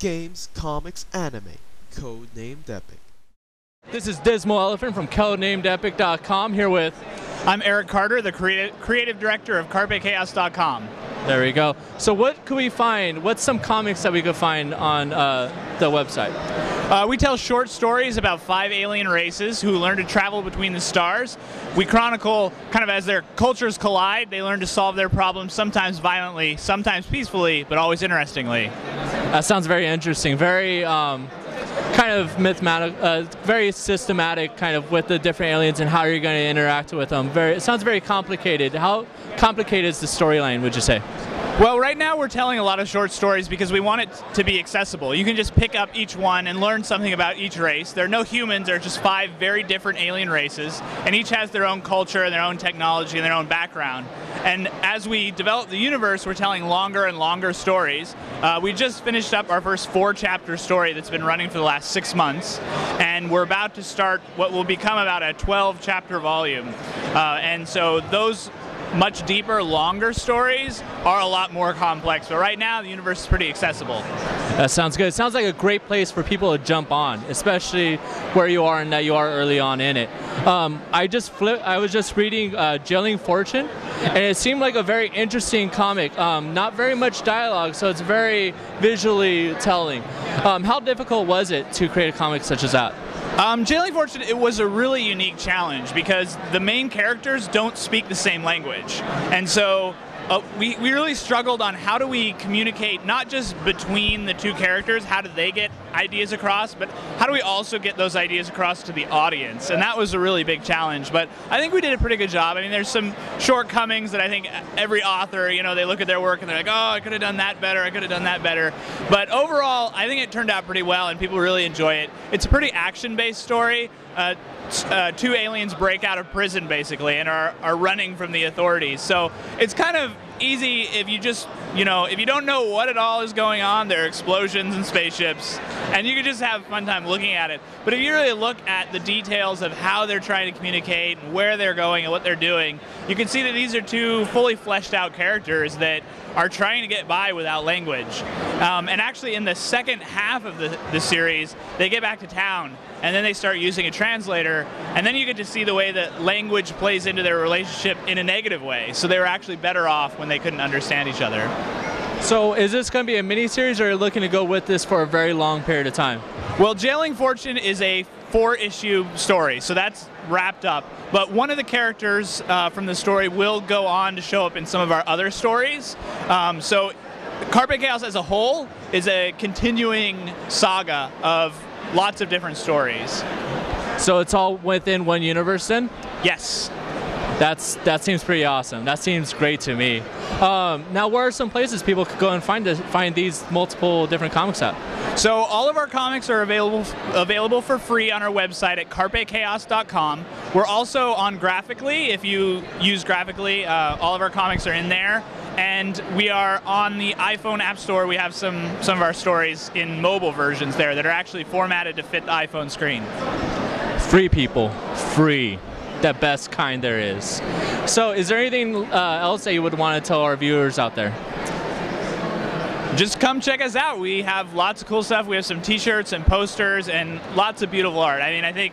games, comics, anime. Codenamed Epic. This is Dismal Elephant from CodeNamedEpic.com here with... I'm Eric Carter, the creative director of CarpeChaos.com. There we go. So what could we find? What's some comics that we could find on the website? We tell short stories about 5 alien races who learn to travel between the stars. We chronicle kind of as their cultures collide, they learn to solve their problems, sometimes violently, sometimes peacefully, but always interestingly. That sounds very interesting. Very kind of mathematical, very systematic kind of with the different aliens and how you're going to interact with them. It sounds very complicated. How complicated is the storyline, would you say? Well, right now we're telling a lot of short stories because we want it to be accessible. You can just pick up each one and learn something about each race. There are no humans, there are just 5 very different alien races, and each has their own culture and their own technology and their own background. And as we develop the universe, we're telling longer and longer stories. We just finished up our first 4-chapter story that's been running for the last 6 months, and we're about to start what will become about a 12-chapter volume. And so those much deeper, longer stories are a lot more complex, but right now the universe is pretty accessible. That sounds good. It sounds like a great place for people to jump on, especially where you are and that you are early on in it. I was just reading Jailing Fortune, and it seemed like a very interesting comic. Not very much dialogue, so it's very visually telling. How difficult was it to create a comic such as that? Jailing Fortune, it was a really unique challenge because the main characters don't speak the same language. And so we really struggled on how do we communicate not just between the 2 characters, how do they get ideas across, but how do we also get those ideas across to the audience? And that was a really big challenge, but I think we did a pretty good job. I mean, there's some shortcomings that I think every author, you know, they look at their work and they're like, oh, I could have done that better, I could have done that better. But overall, I think it turned out pretty well and people really enjoy it. It's a pretty action-based story. 2 aliens break out of prison basically and are running from the authorities. So it's kind of easy if you just, you know, if you don't know what at all is going on. There are explosions and spaceships, and you can just have a fun time looking at it. But if you really look at the details of how they're trying to communicate and where they're going and what they're doing, you can see that these are 2 fully fleshed out characters that are trying to get by without language. And actually in the second half of the series, they get back to town and then they start using a translator, and then you get to see the way that language plays into their relationship in a negative way. So they were actually better off when they couldn't understand each other. So is this going to be a mini-series, or are you looking to go with this for a very long period of time? Well, Jailing Fortune is a 4-issue story, so that's wrapped up. But one of the characters from the story will go on to show up in some of our other stories. So Carpet Chaos as a whole is a continuing saga of lots of different stories. So it's all within one universe then? Yes. That seems pretty awesome. That seems great to me. Now, where are some places people could go and find these multiple different comics at? So all of our comics are available for free on our website at CarpeChaos.com. We're also on Graphically. If you use Graphically, all of our comics are in there. And we are on the iPhone App Store. We have some of our stories in mobile versions there that are actually formatted to fit the iPhone screen. Free, people. Free. The best kind there is. So is there anything else that you would want to tell our viewers out there? Just come check us out. We have lots of cool stuff. We have some t-shirts and posters and lots of beautiful art. I mean, I think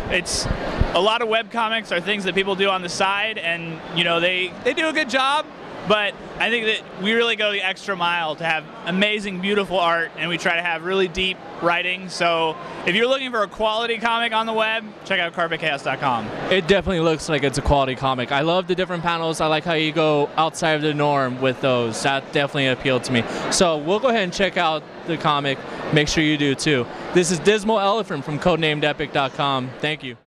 it's a lot of webcomics are things that people do on the side, and you know, they do a good job. But I think that we really go the extra mile to have amazing, beautiful art, and we try to have really deep writing. So if you're looking for a quality comic on the web, check out CarpetChaos.com. It definitely looks like it's a quality comic. I love the different panels. I like how you go outside of the norm with those. That definitely appealed to me. So we'll go ahead and check out the comic. Make sure you do too. This is Dismal Elephant from CodeNamedEpic.com. Thank you.